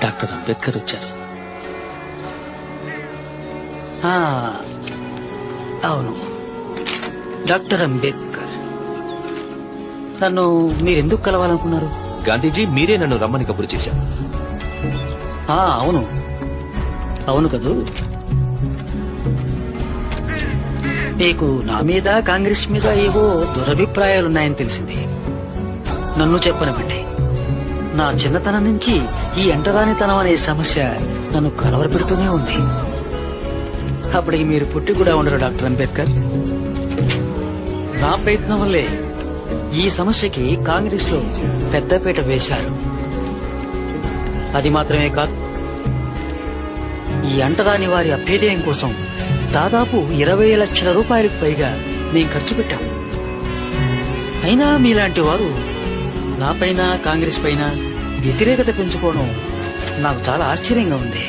Doctor Ambedkar వచ్చారు. అవును, doctor Ambedkar. నన్ను మీరెందుకు కలవాలనుకున్నారు? గాంధీజీ మీరే నన్ను రమ్మని కబురు చేశారు. అవును అవును కదూ. మీకు నా మీద కాంగ్రెస్ మీద ఏవో దురభిప్రాయాలున్నాయని తెలిసింది. నన్ను చెప్పనివ్వండి. నా చిన్నతనం నుంచి ఈ ఎంటరానితనం అనే సమస్య నన్ను కలవరపెడుతూనే ఉంది. అప్పటికి మీరు పుట్టి కూడా ఉండరు డాక్టర్ అంబేద్కర్. నా ప్రయత్నం వల్లే ఈ సమస్యకి కాంగ్రెస్ లో పెద్దపీట వేశారు. అది మాత్రమే కాదు, ఈ అంటరాని వారి అభ్యుదయం కోసం దాదాపు 20 లక్షల రూపాయలకు పైగా మేము ఖర్చు పెట్టాం. అయినా మీలాంటి వారు నాపైన కాంగ్రెస్ పైన వ్యతిరేకత పెంచుకోవడం నాకు చాలా ఆశ్చర్యంగా ఉంది.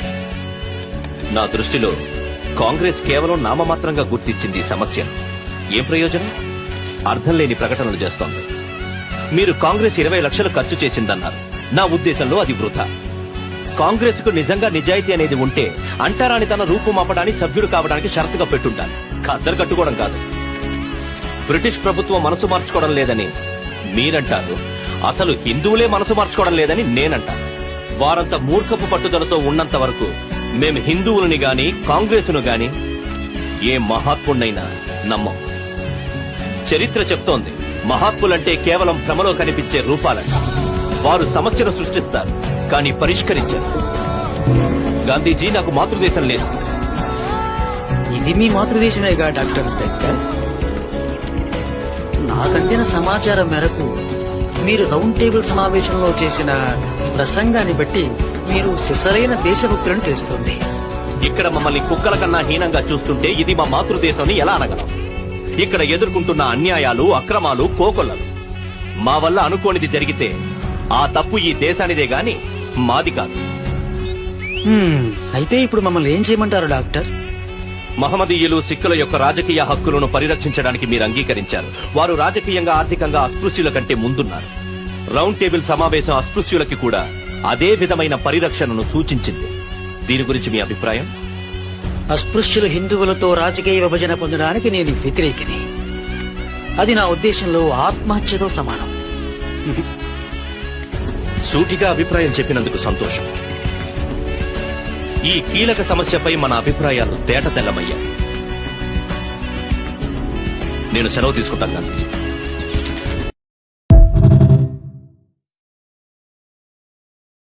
నా దృష్టిలో కాంగ్రెస్ కేవలం నామమాత్రంగా గుర్తించింది ఈ సమస్యను. ఏం ప్రయోజనం? అర్థం లేని ప్రకటనలు చేస్తోంది. మీరు కాంగ్రెస్ 20 లక్షలు ఖర్చు చేసిందన్నారు. నా ఉద్దేశంలో అది వృథా. కాంగ్రెస్ కు నిజంగా నిజాయితీ అనేది ఉంటే అంటరాని తన రూపుమాపడానికి సభ్యుడు కావడానికి షరతుగా పెట్టుంటారు. ఖద్దరు కట్టుకోవడం కాదు. బ్రిటిష్ ప్రభుత్వం మనసు మార్చుకోవడం లేదని మీరంటారు. అసలు హిందువులే మనసు మార్చుకోవడం లేదని నేనంటాను. వారంత మూర్ఖపు పట్టుదలతో ఉన్నంత వరకు మేము హిందువులని గాని కాంగ్రెసును గాని ఏ మహాత్ముడినైనా నమ్మం. చరిత్ర చెప్తోంది, మహాత్ములంటే కేవలం భ్రమలో కనిపించే రూపాలంట. వారు సమస్యను సృష్టిస్తారు కానీ పరిష్కరించారు. గాంధీజీ నాకు మాతృదేశం లేదు. ఇది మీ మాతృదేశమేగా డాక్టర్ అంబేద్కర్. నాకందిన సమాచారం మేరకు మీరు రౌండ్ టేబుల్ సమావేశంలో చేసిన ప్రసంగాన్ని బట్టి మీరు సిసలైన దేశభక్తులను తెలుస్తుంది. ఇక్కడ మమ్మల్ని కుక్కల కన్నా హీనంగా చూస్తుంటే ఇది మా మాతృదేశం ఎలా అనగలం? ఇక్కడ ఎదుర్కొంటున్న అన్యాయాలు, అక్రమాలు, కోకొల్లలు. మా వల్ల అనుకోనిది జరిగితే ఆ తప్పు ఈ దేశానిదే గాని మాది కాదు. అయితే ఇప్పుడు మమ్మల్ని ఏం చేయమంటారు డాక్టర్? మహమ్మదీయులు, సిక్కుల యొక్క రాజకీయ హక్కులను పరిరక్షించడానికి మీరు అంగీకరించారు. వారు రాజకీయంగా, ఆర్థికంగా అస్పృశ్యుల కంటే ముందున్నారు. రౌండ్ టేబుల్ సమావేశం అస్పృశ్యులకి కూడా అదే విధమైన పరిరక్షణను సూచించింది. దీని గురించి మీ అభిప్రాయం? అస్పృశ్యులు హిందువులతో రాజకీయ విభజన పొందడానికి నేను వ్యతిరేకిని. అది నా ఉద్దేశంలో ఆత్మహత్యతో సమానం. సూటిగా అభిప్రాయం చెప్పినందుకు సంతోషం. ఈ కీలక సమస్యపై మన అభిప్రాయాలు తేట తెల్లమయ్యాయి. నేను సెలవు తీసుకుంటాను గాంధీజీ.